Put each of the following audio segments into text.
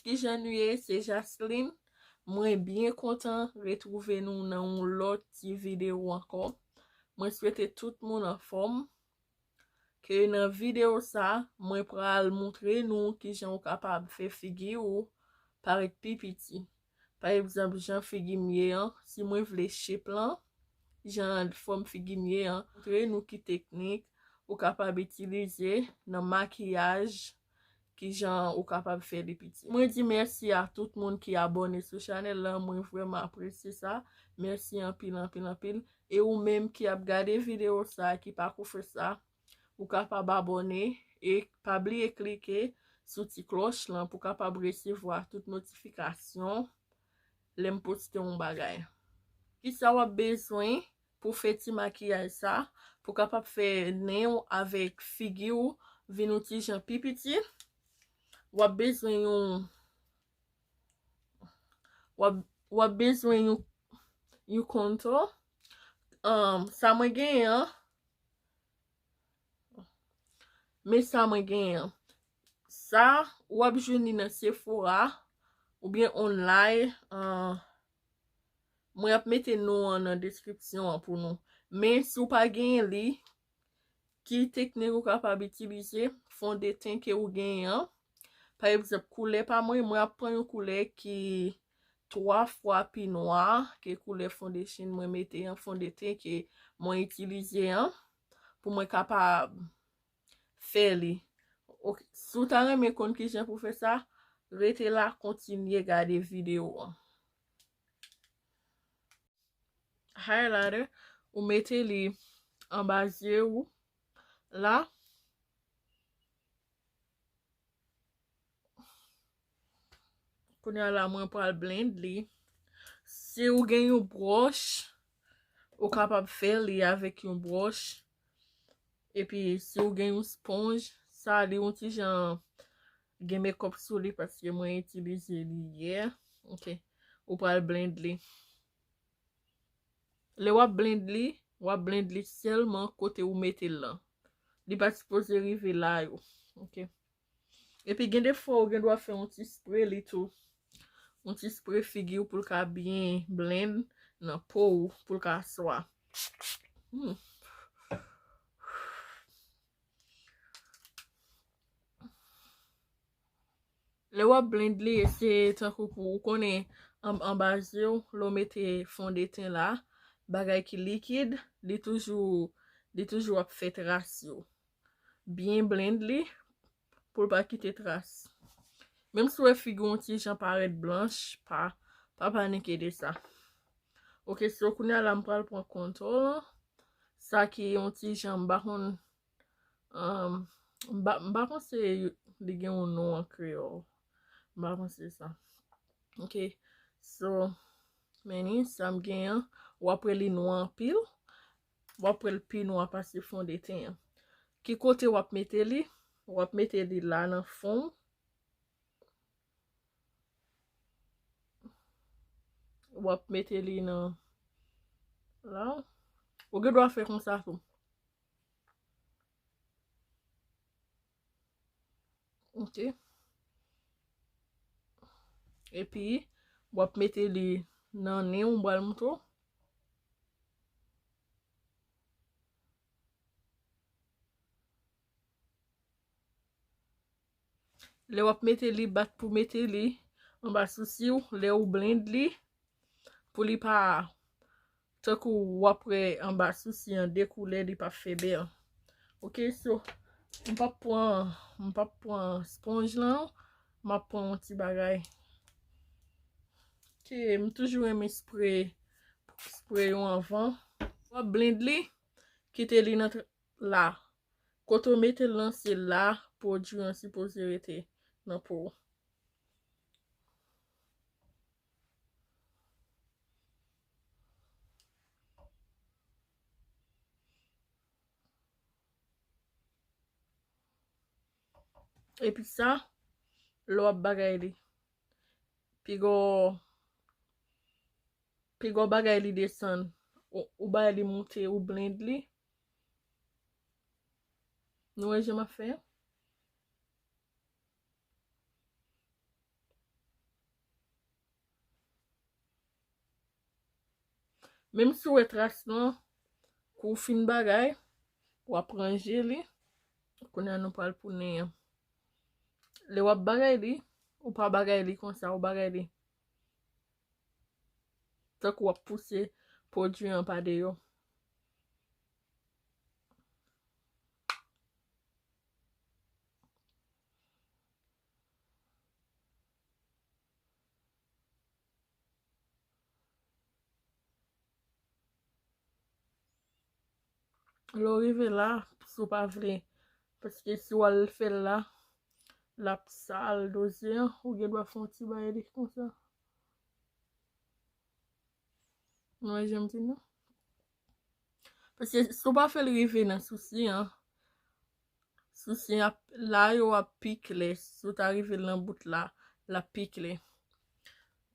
kijan c'est Jasline. Moi bien content retrouver nous dans l'autre vidéo encore. Moi souhaite tout le monde en forme. Que dans vidéo ça, moi pral montrer nous qui sont capable faire figure ou paret petit. Par exemple, j'en figure si moi vle shape là, j'en forme figure montrer nous qui technique ou capable utiliser dans maquillage qui j'en ou capable faire des petits. Moi dis merci à tout le monde qui est abonné sur channel là, moi vraiment apprécier ça. Merci en pile en pile en pile et ou même qui a regardé vidéo ça qui pas faire ça. Ou capable abonner et pas oublier cliquer sur la cloche là pour capable recevoir toute notification les poster un bagay. Qui ça a besoin pour faire ti maquillage ça pour capable faire néo avec figure vinouti jan pipiti. Ou a besoin yon contour. Ça mwen gen mais ça mwen gen ça ou ap jouni nan Sephora ou bien online moi ap mette nou en description pour nous. Mais si ou pas gen li qui technique ou capable utiliser fond de teint que ou gen par exemple couleur pas moi ap prend une couleur qui 3 fois plus noir que couleur foundation moi mette en fond de teint que moi utiliser pour moi capable faire li. Okay. Si vous avez mes comptes qui j'ai pour faire ça, restez là, continuez à regarder vidéo. Highlighter, ou mettez les en bas ou là. Pour la moi pour le blend li. Si vous avez une broche, vous capable faire li avec une broche. Et puis si vous avez une sponge, ça li un petit genre gen make-up sur li parce que moi utilisé li hier. OK. Ou pour le blend li. Le wap blend li seulement côté ou mettez là. Li pas supposé arriver là yo. OK. Et puis gen des fois ou gen doit faire un petit spray li tout. Un petit spray figure pour ka bien blend dans peau pour ka soit. Le wap blend li c'est tant pour connaît en base yo, l'on mette fond de teint là, bagay qui liquide, li toujours ap fait trace yo. Bien blend li pour pas quitter trace. Même si vous figure un petit jan paret blanche, pas paniquer de ça. OK, so kounya la m'pral prend contrôle. Ça qui un petit jan bakon bakon c'est li gen un nom en créole. Bakon c'est ça. OK. So meni ça me gen ou après li noir pile. Ou après le pi noir parce fond de teint. Qui côté ou ap mette li? Ou ap mette li là dans fond. Ou ap mette li nan là. Ou doit faire comme ça tout. OK. Et puis ou ap mette li nan nez ou bal mouto. Le wap mette li bat pour mette li en bas souci ou le ou blend li pour li pas tant ou après en bas souci en découlé li pas faible. OK, so m'pa prend sponge là, m'a prend un petit bagay. OK, toujours aimé spray yon avant. Wap blend li, quitte li nan là. Quand on mette lancer là, produit en supposé rete nan peau. Et puis ça, l'autre bagay li. Puis go bagay li descend. Ou bagay li monte ou blend li. Nou je m'a fait. Même si ou tras nan, kou fin bagay, wap ranger li, konya nou pral pounen. Le wap bagay li, ou pa bagay li kon sa, ou bagay li. Tak wap pousse produit an pa de yo. Lo rive la, sou pa vle. Paske si wal fel la, la sal doze, ou gen dwa fon ti baye li kon sa. Mwen jem ti nou. Paske sou pa fel rive nan souci, souci la yo a pik le, sou ta rive nan bout la, la pik le.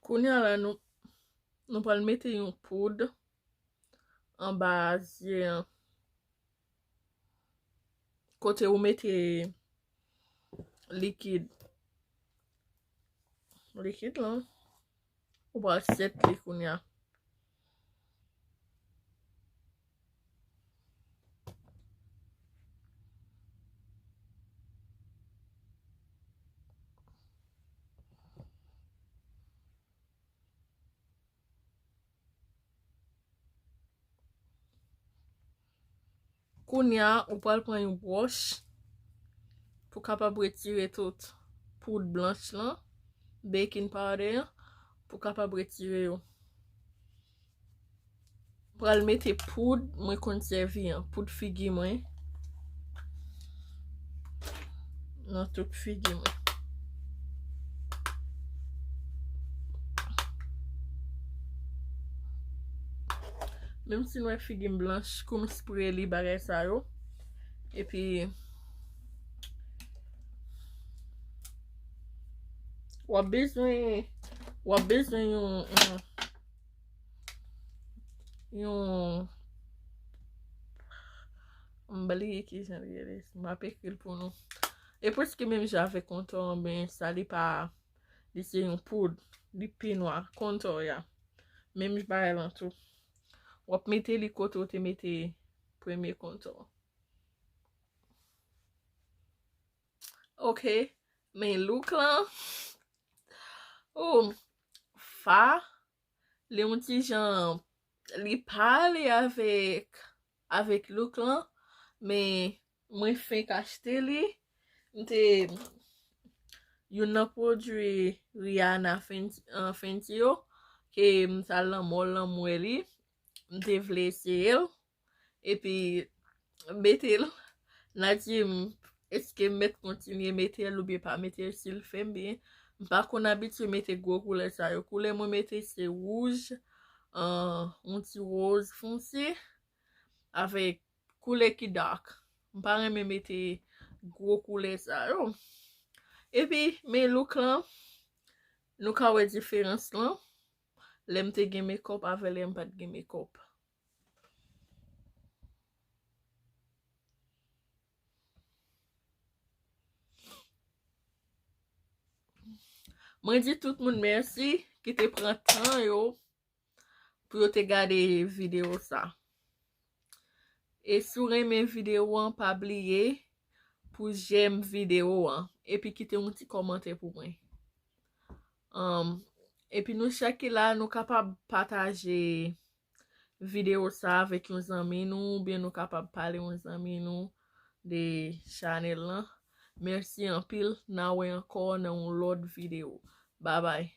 Kounya la nou pal mette yon poud an bazye kote ou mette likid. Likid lan. Ou pal set li kounya. Kounya ou pal pran yon broche pou kapab retire tout poud blanche lan, baking powder, pou kapab retire yo. Pral mette poud mwen konservi, poud figi mwen. Nan tout figi mwen. Même si nou e figi blanche, koum spray li bagay sa yo. E pi wap bezwen yon mbali kijan li, m'a pekil pou nou. E pweske menm jave kontor, ben sa li pa, li se yon poud, li pi noa, kontor ya. Menm jbare lan tou. Wap mette li kote ou te mette premier kontor. Ok, men look lan. Oh, fa, li yon ti jan, li pale avek look lan, men mwen fek achete li, nte yon nan produit Rihanna Fenty yo, ke msa lan mwe li, mte vle se el, epi metel, nati eske met kontinye metel ou bi pa metel sil fem bi, mpa kon abitue mette gwo koule sa yo, koule mwen mette se rouge, un ti rose fonce, avek koule ki dark, mpa reme mette gwo koule sa yo. Epi, men look lan, nou ka we diferans lan, lem te gen makeup ave lem pat gen makeup. Mwen di tout moun mersi ki te pran tan yo pou yo te gade video sa. E sou reme video an, pa bliye pou jem video an. Epi kite un ti komante pou mwen. Epi nou chaki la nou kapab pataje video sa avek yon zami nou, bien nou kapab pale yon zami nou de channel lan. Merci an pil, na we ankor nan yon lot video. Bye bye.